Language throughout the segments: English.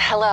Hello.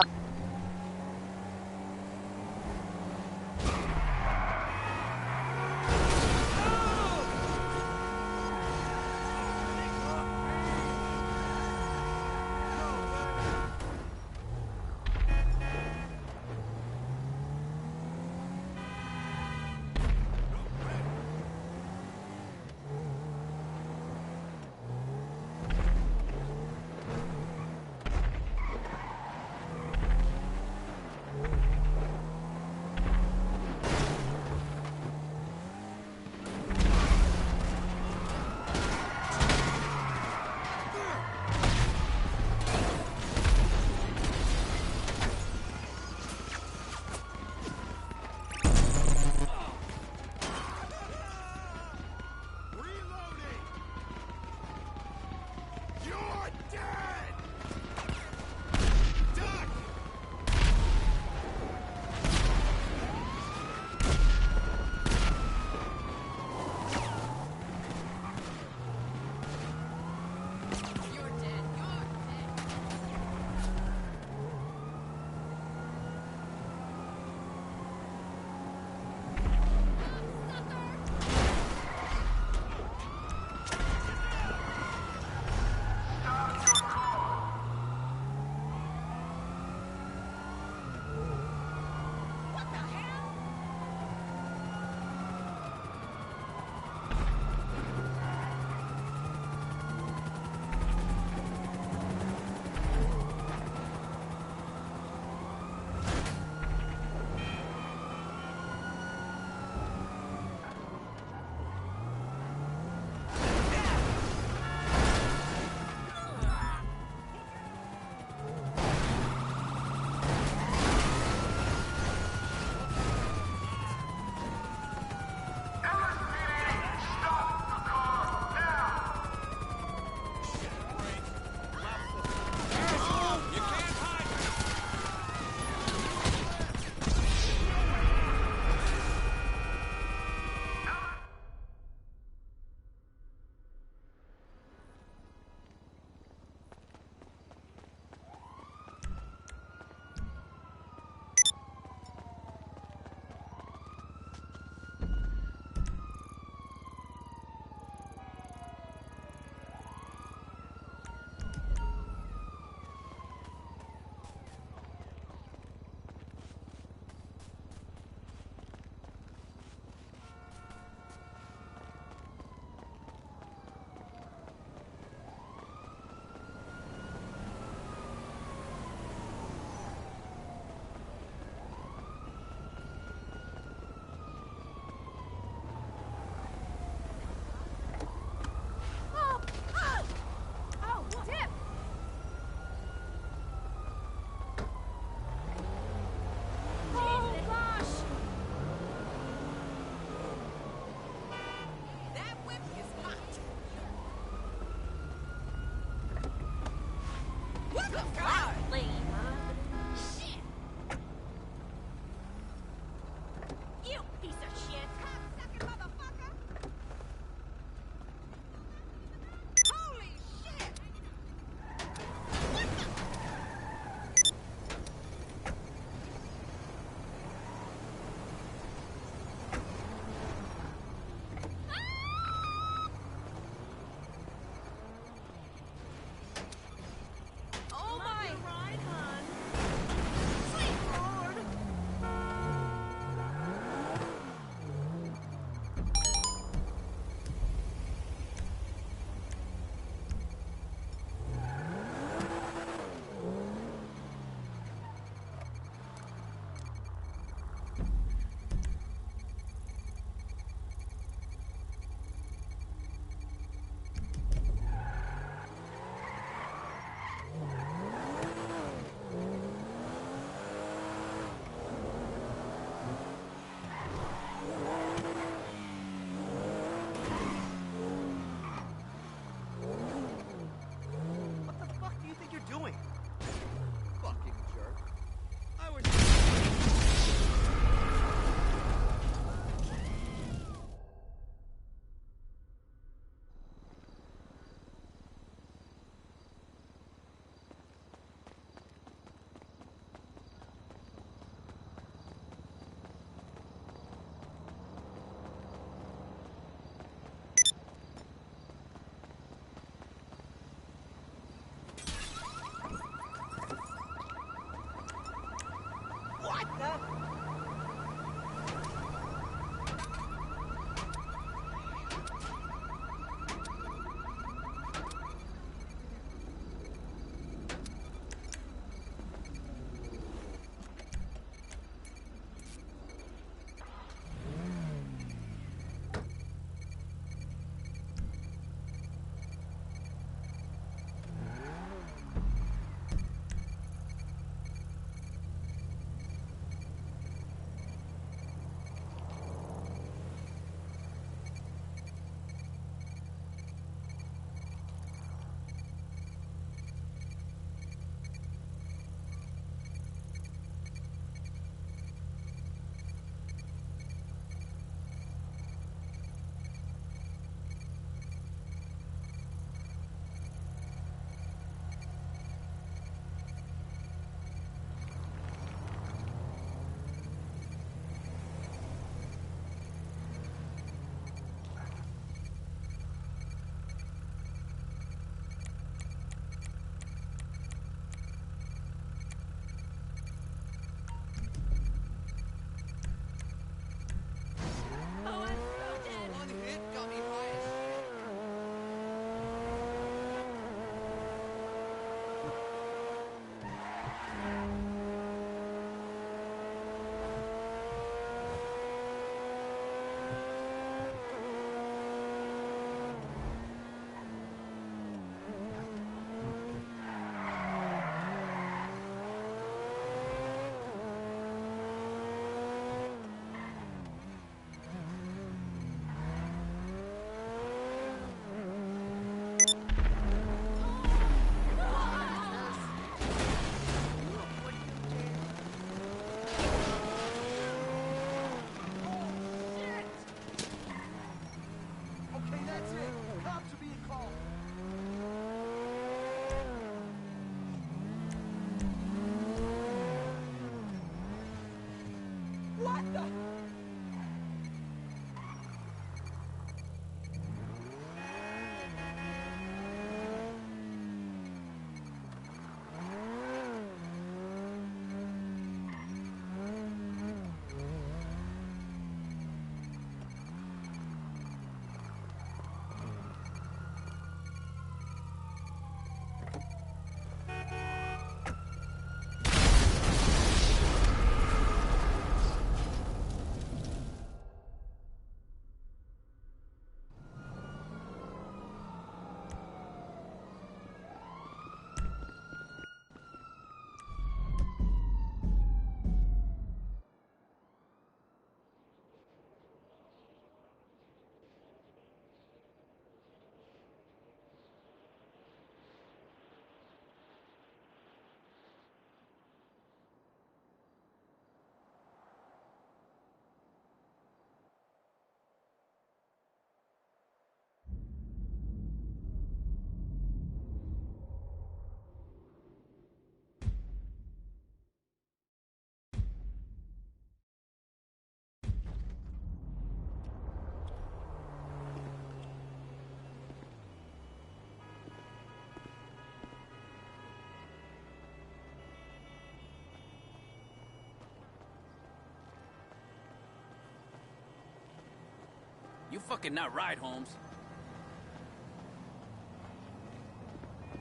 You fucking not right, Holmes.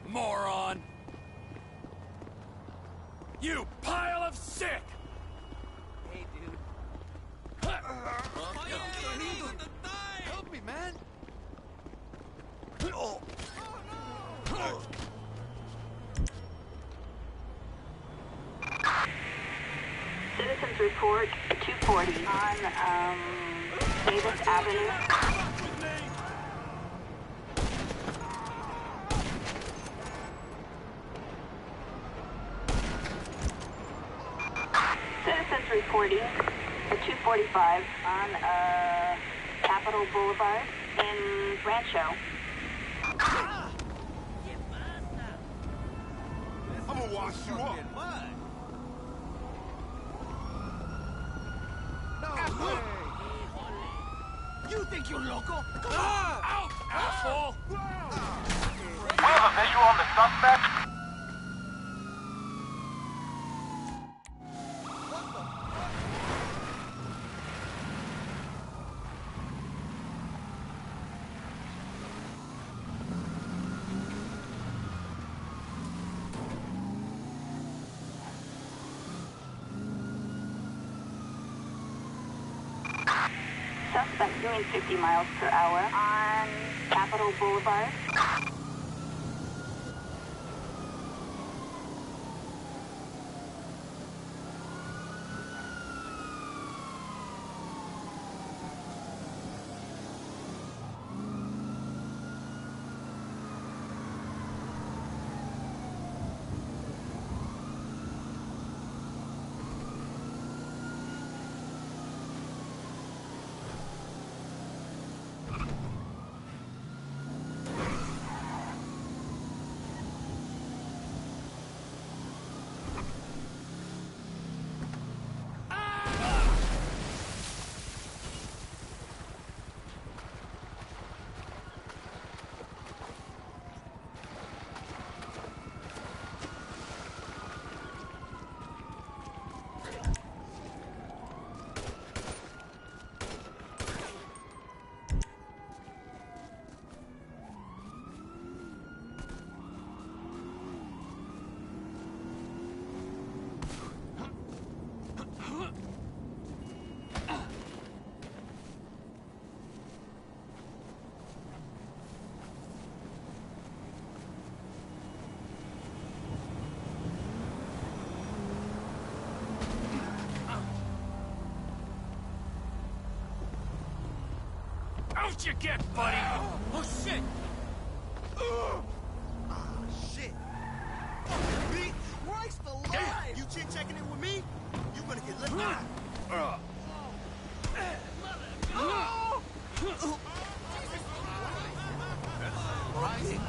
Moron! You pile of sick! Hey, dude. Help me, man! Oh. Oh. Citizens report 240 on Davis Avenue. Citizens reporting at 245 on Capitol Boulevard in Rancho. I'm gonna wash you up. No way. You think you're loco? Come Out, asshole! We have a visual on the suspect. Suspect doing 50 miles per hour on Capitol Boulevard. Out you get, buddy! Oh, shit! Shit. Me? Christ alive! You chit-checking it with me? You gonna get left out.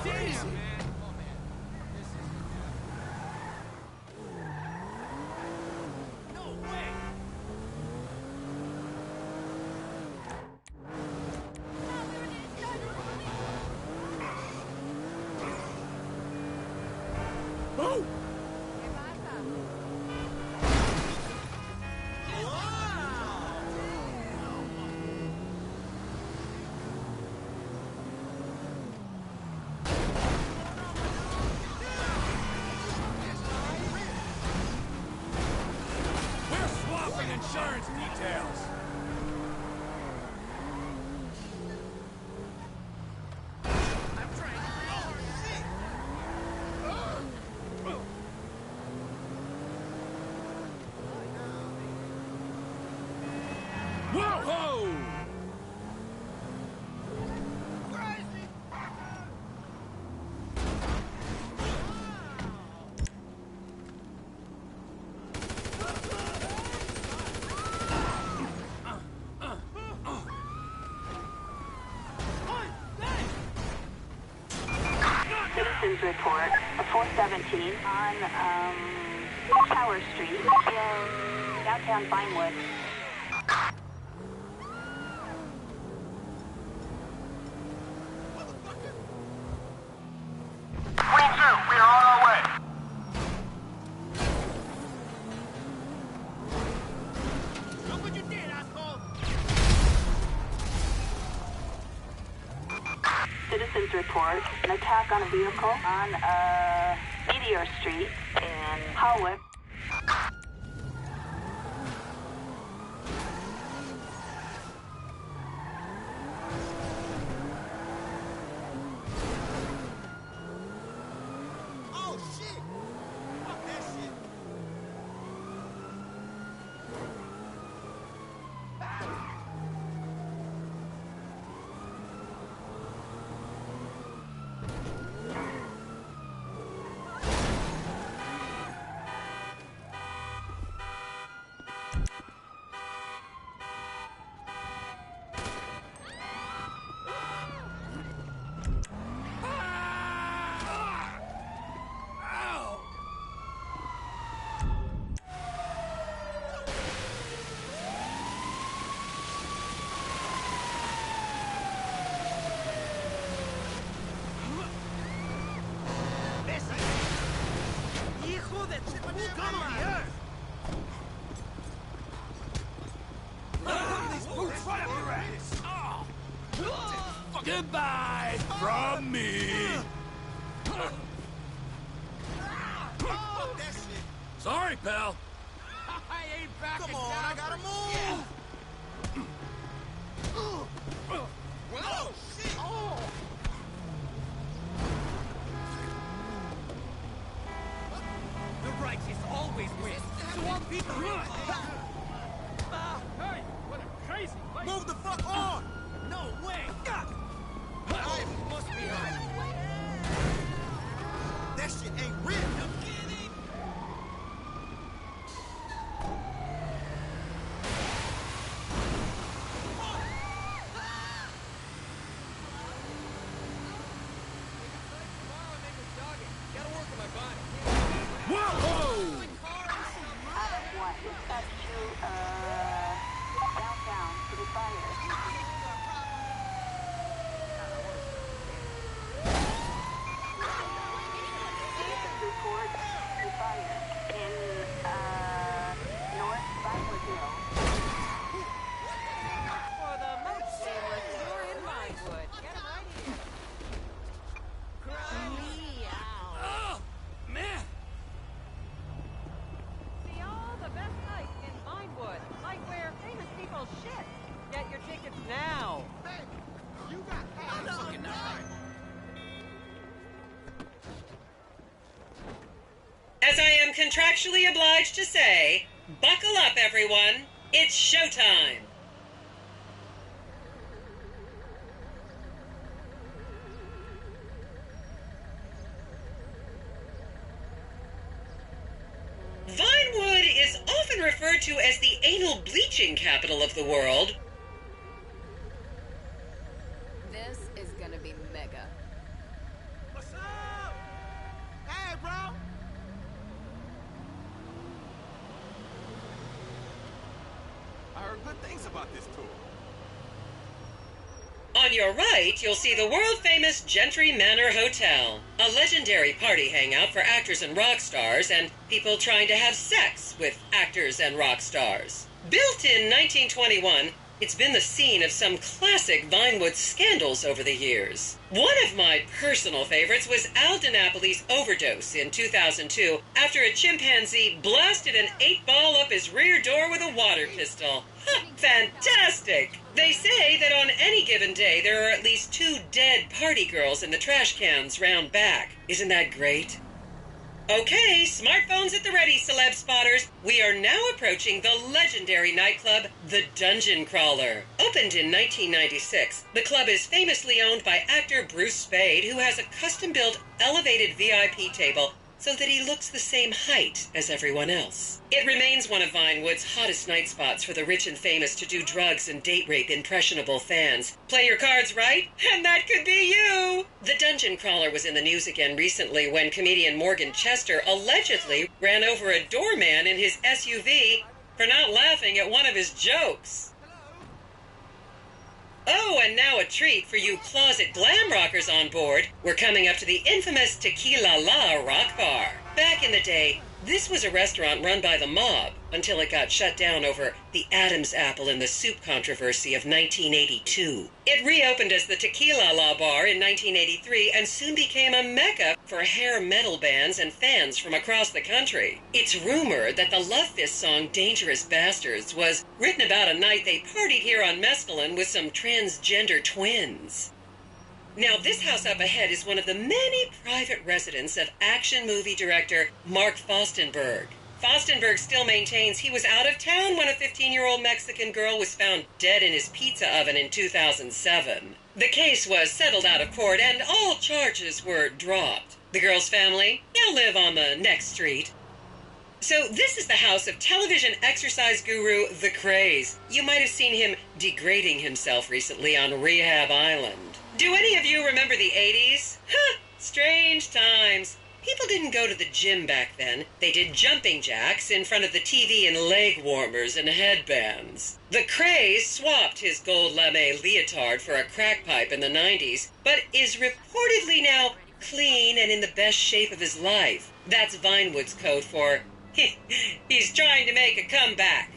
Damn, man! Insurance details. Whoa! Citizens report 417 on Tower Street in downtown Vinewood. Green 2, we are on our way. Look what you did, asshole! report an attack on a vehicle on Meteor Street in Hollywood. Oh, shit! Fuck that shit. Hijo de puta madre! Goodbye from me. Fuck that shit. Sorry, pal. I ain't backing Come on, down I gotta move! Whoa, shit! Oh! The righteous always win. So I'll beat the Hey, what a crazy place. Move the fuck on! No way! Life must be hard. That shit ain't real. I'm kidding. Whoa! What? Dispatch to, downtown to the fire. Citizens report the fire in, North Vinewood Hill. For the most shameless, you're in Vinewood. Get 'em right here. Oh, man. See all the best sights in Vinewood, like where famous people shit. Get your tickets now. You got fucking knife. As I am contractually obliged to say, buckle up, everyone. It's showtime. Vinewood is often referred to as the anal bleaching capital of the world. This is gonna be mega. What's up? Hey, bro. I heard good things about this tour. On your right, you'll see the world-famous Gentry Manor Hotel, a legendary party hangout for actors and rock stars and people trying to have sex with actors and rock stars. Built in 1921, it's been the scene of some classic Vinewood scandals over the years. One of my personal favorites was Al DiNapoli's overdose in 2002 after a chimpanzee blasted an 8-ball up his rear door with a water pistol. Ha, fantastic! They say that on any given day there are at least 2 dead party girls in the trash cans round back. Isn't that great? Okay, smartphones at the ready, celeb spotters. We are now approaching the legendary nightclub, the Dungeon Crawler. Opened in 1996, the club is famously owned by actor Bruce Spade, who has a custom-built elevated VIP table so that he looks the same height as everyone else. It remains one of Vinewood's hottest night spots for the rich and famous to do drugs and date rape impressionable fans. Play your cards right, and that could be you! The Dungeon Crawler was in the news again recently when comedian Morgan Chester allegedly ran over a doorman in his SUV for not laughing at one of his jokes. Oh, and now a treat for you closet glam rockers on board. We're coming up to the infamous Tequila La Rock Bar. Back in the day, This was a restaurant run by the mob until it got shut down over the Adam's apple in the soup controversy of 1982. It reopened as the Tequila La Bar in 1983 and soon became a mecca for hair metal bands and fans from across the country. It's rumored that the Love Fist song Dangerous Bastards was written about a night they partied here on Mescaline with some transgender twins. Now, this house up ahead is one of the many private residence of action movie director Mark Fostenberg. Fostenberg still maintains he was out of town when a 15-year-old Mexican girl was found dead in his pizza oven in 2007. The case was settled out of court and all charges were dropped. The girl's family now live on the next street. So this is the house of television exercise guru The Craze. You might have seen him degrading himself recently on Rehab Island. Do any of you remember the 80s? Huh, strange times. People didn't go to the gym back then. They did jumping jacks in front of the TV and leg warmers and headbands. The Craze swapped his gold lame leotard for a crack pipe in the 90s, but is reportedly now clean and in the best shape of his life. That's Vinewood's code for, he's trying to make a comeback.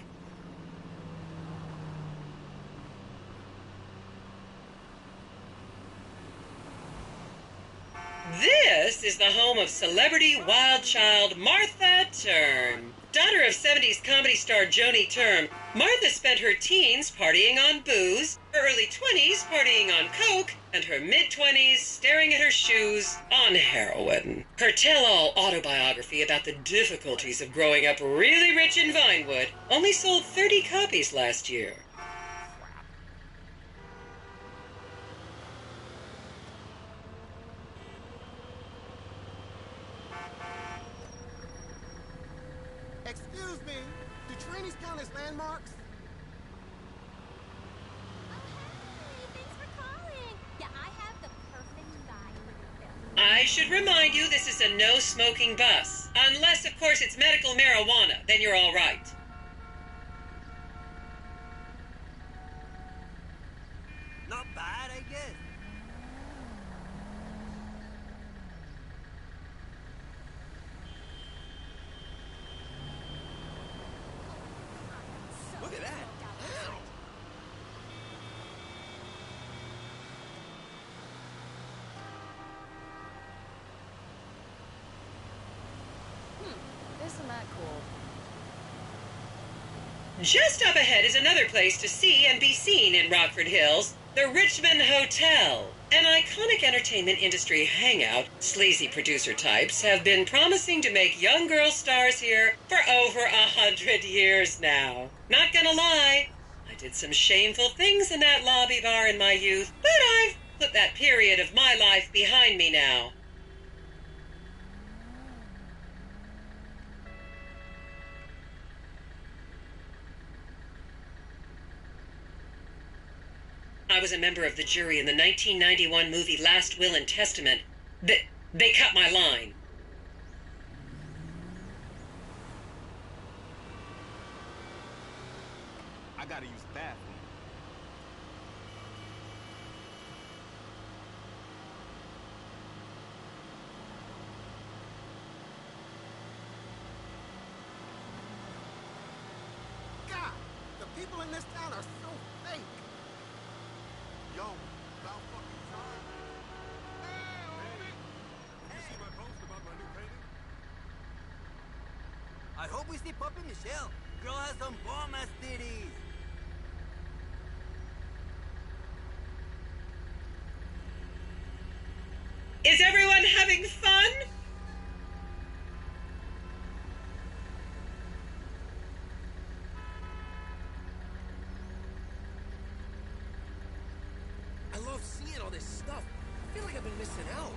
This is the home of celebrity wild child Martha Term. Daughter of 70s comedy star Joni Term, Martha spent her teens partying on booze, her early 20s partying on coke, and her mid-20s staring at her shoes on heroin. Her tell-all autobiography about the difficulties of growing up really rich in Vinewood only sold 30 copies last year. Excuse me, do trainees count as landmarks? I should remind you this is a no-smoking bus. Unless, of course, it's medical marijuana, then you're all right. Not bad, I guess. Look at that. Wow. Isn't that cool? Just up ahead is another place to see and be seen in Rockford Hills, the Richmond Hotel. An iconic entertainment industry hangout, sleazy producer types have been promising to make young girl stars here for over 100 years now. Not gonna lie, I did some shameful things in that lobby bar in my youth, but I've put that period of my life behind me now. I was a member of the jury in the 1991 movie Last Will and Testament. They cut my line. I gotta use the bathroom. God, the people in this town are so fake. Yo, about fucking time. Hey, homie. You see my post about my new painting? I hope we see Puppy Michelle. Girl has some bomb-ass titties. Is everyone having fun? I love seeing all this stuff. I feel like I've been missing out.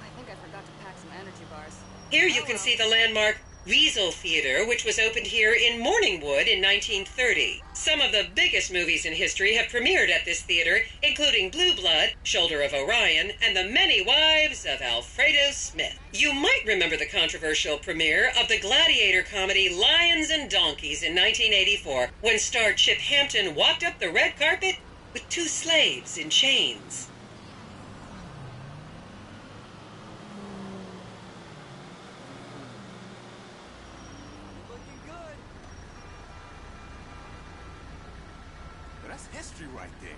I think I forgot to pack some energy bars. Here you can see the landmark Weasel Theater, which was opened here in Morningwood in 1930. Some of the biggest movies in history have premiered at this theater, including Blue Blood, Shoulder of Orion, and The Many Wives of Alfredo Smith. You might remember the controversial premiere of the gladiator comedy Lions and Donkeys in 1984, when star Chip Hampton walked up the red carpet with two slaves in chains. that's history right there.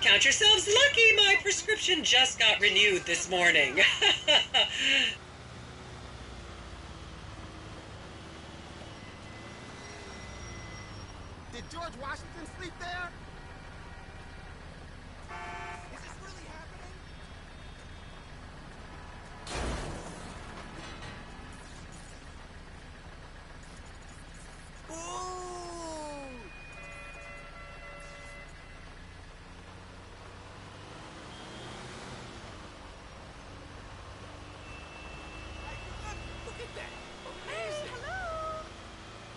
Count yourselves lucky, my prescription just got renewed this morning. Did George Washington sleep there? Is this really happening? Ooh! Look at that! Amazing!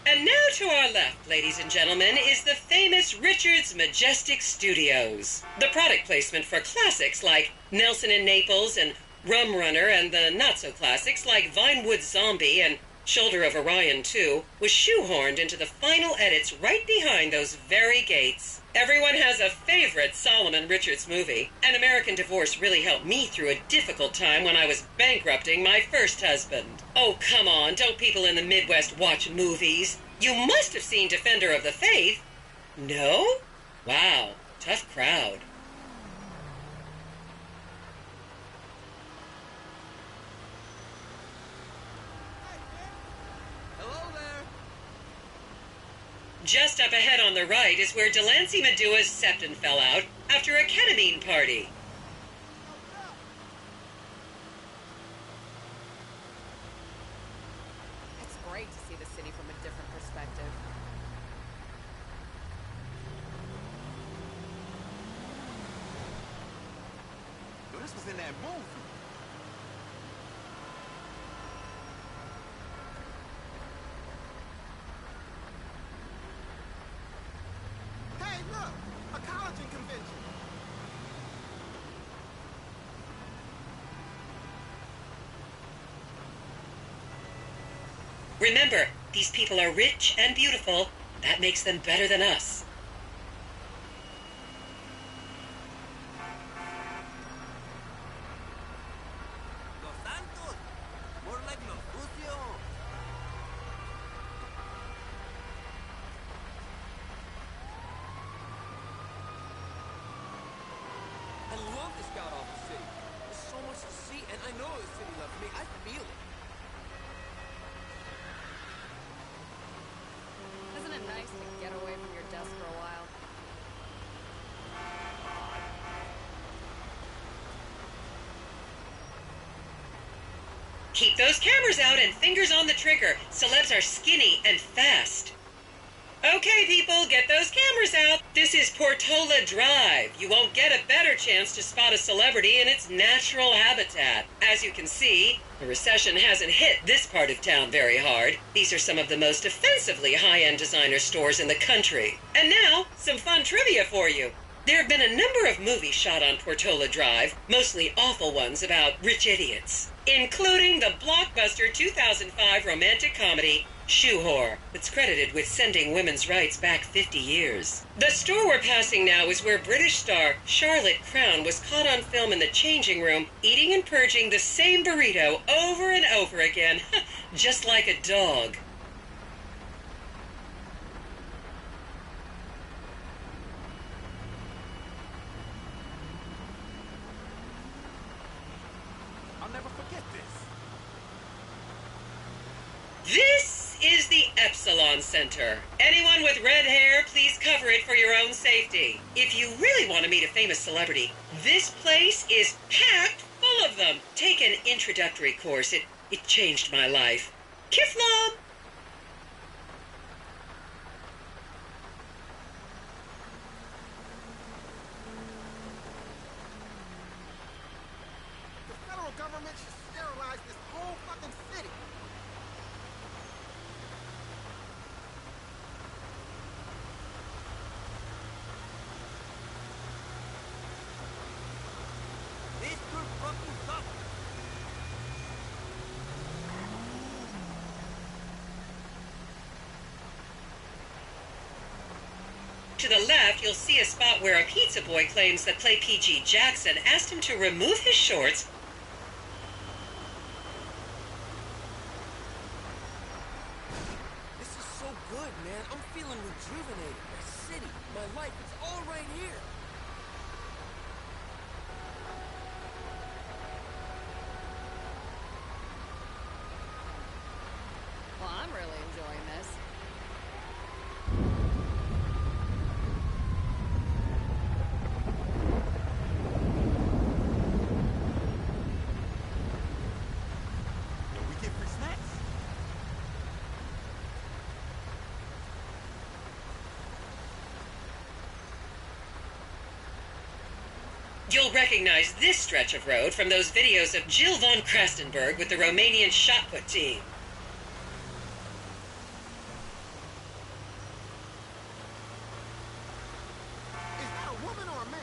And now to our left, ladies and gentlemen, is the famous Richards Majestic Studios. The product placement for classics like Nelson in Naples and Rum Runner, and the not-so-classics like Vinewood Zombie and Shoulder of Orion 2 was shoehorned into the final edits right behind those very gates. Everyone has a favorite Solomon Richards movie. An American Divorce really helped me through a difficult time when I was bankrupting my first husband. Oh, come on, don't people in the Midwest watch movies? You must have seen Defender of the Faith. No? Wow, tough crowd. Hello there! Just up ahead on the right is where Delancey Medua's septon fell out after a ketamine party. It's great to see the city from a different perspective. Yo, this was in that movie. Hey, look! A collagen convention! Remember, these people are rich and beautiful. That makes them better than us. Los Santos! More like Los Lucios! I love the Scout Office City. There's so much to see, and I know the city loves me. I feel it. Isn't it nice to get away from your desk for a while? Keep those cameras out and fingers on the trigger. Celebs are skinny and fast. Okay, people, get those cameras out. This is Portola Drive. You won't get a better chance to spot a celebrity in its natural habitat. As you can see, the recession hasn't hit this part of town very hard. These are some of the most offensively high-end designer stores in the country. And now, some fun trivia for you. There have been a number of movies shot on Portola Drive, mostly awful ones about rich idiots, including the blockbuster 2005 romantic comedy Shoe Whore, that's credited with sending women's rights back 50 years. The store we're passing now is where British star Charlotte Crown was caught on film in the changing room, eating and purging the same burrito over and over again, just like a dog. I'll never forget this. This is the Epsilon Center. Anyone with red hair, please cover it for your own safety. If you really want to meet a famous celebrity, this place is packed full of them. Take an introductory course. It changed my life. Kiflam! The federal government should sterilize this whole fucking city. This could fucking suck. To the left, you'll see a spot where a pizza boy claims that Clay P.G. Jackson asked him to remove his shorts good, man. I'm feeling rejuvenated. My city, my life, it's all right here. Well, I'm really enjoying this. We get free snacks. You'll recognize this stretch of road from those videos of Jill von Krastenberg with the Romanian shot put team. Is that a woman or a man?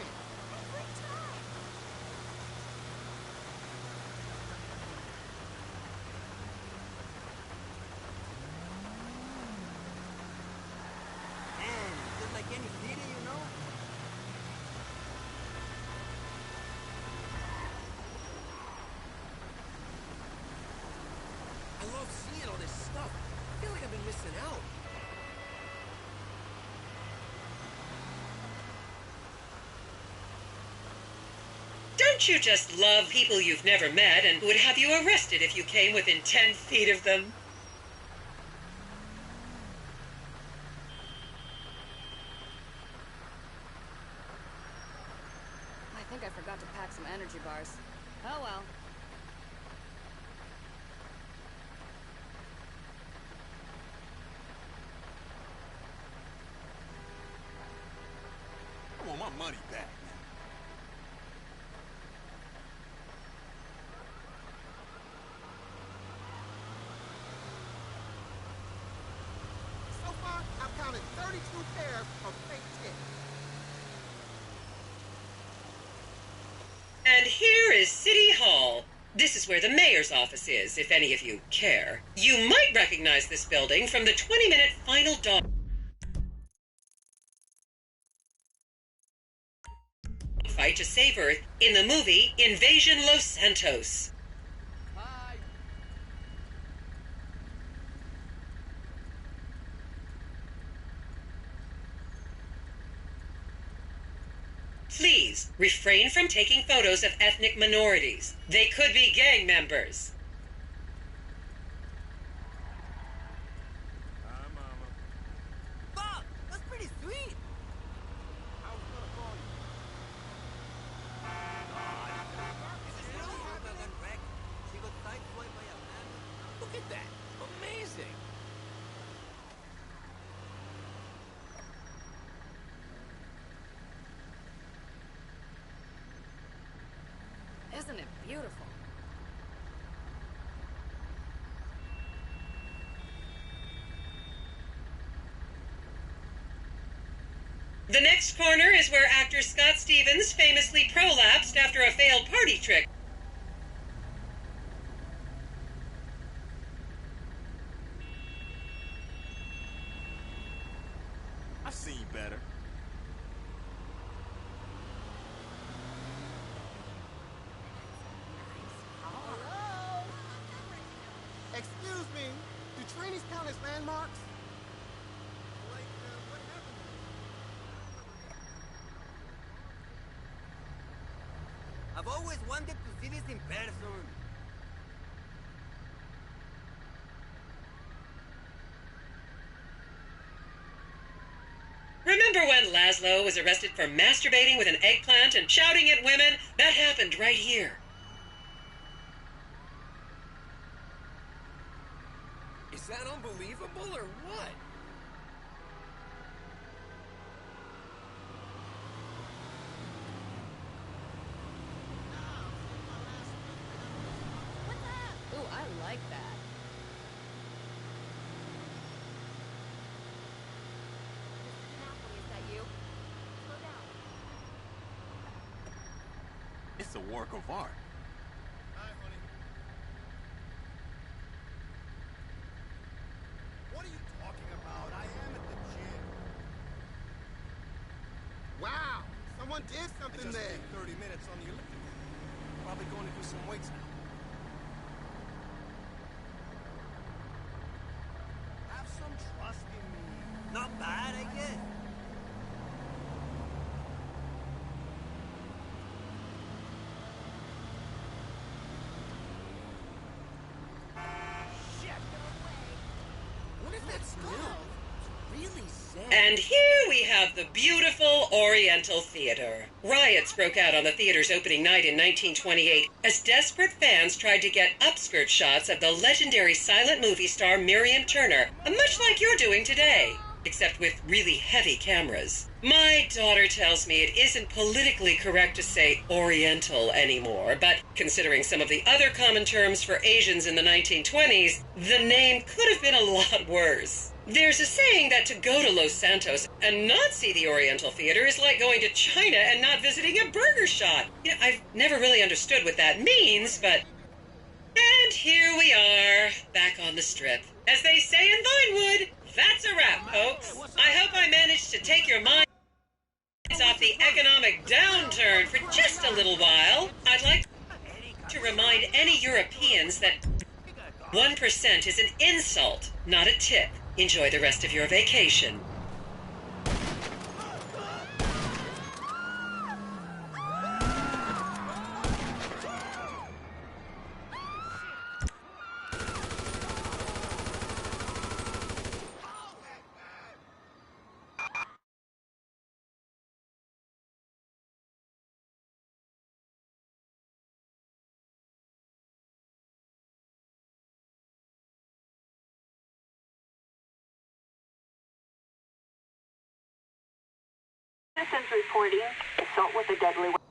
Man, just like any city, you know? I love seeing all this stuff. I feel like I've been missing out. Don't you just love people you've never met and who would have you arrested if you came within 10 feet of them? I think I forgot to pack some energy bars. Oh well. I want my money back, man. So far, I've counted 32 pairs of fake tits. And here is City Hall. This is where the mayor's office is, if any of you care. You might recognize this building from the 20-minute final dog fight to save Earth in the movie Invasion Los Santos. Hi. Please refrain from taking photos of ethnic minorities. They could be gang members. Hi, Mama. Bob, that's pretty sweet. I was gonna call you. Look at that. Amazing. Isn't it beautiful? The next corner is where actor Scott Stevens famously prolapsed after a failed party trick. I've seen better. Hello? Excuse me, do trainees count as landmarks? Like, what happened? I've always wanted to see this in person. Remember when Laszlo was arrested for masturbating with an eggplant and shouting at women? That happened right here. Is that unbelievable or what? Ooh, I like that. Is that you? Slow down. It's a work of art. Hi, honey. What are you talking about? I am at the gym. Wow, someone did something there. I just did 30 minutes on the elliptical. Probably going to do some weights now. Have some trust in me. And here we have the beautiful Oriental Theater. Riots broke out on the theater's opening night in 1928 as desperate fans tried to get upskirt shots of the legendary silent movie star Miriam Turner, much like you're doing today, except with really heavy cameras. My daughter tells me it isn't politically correct to say Oriental anymore, but considering some of the other common terms for Asians in the 1920s, the name could have been a lot worse. There's a saying that to go to Los Santos and not see the Oriental Theater is like going to China and not visiting a burger shop. I've never really understood what that means, but... And here we are, back on the Strip. As they say in Vinewood, that's a wrap, folks. I hope I managed to take your minds off the economic downturn for just a little while. I'd like to remind any Europeans that 1% is an insult, not a tip. Enjoy the rest of your vacation. Citizens reporting assault with a deadly weapon.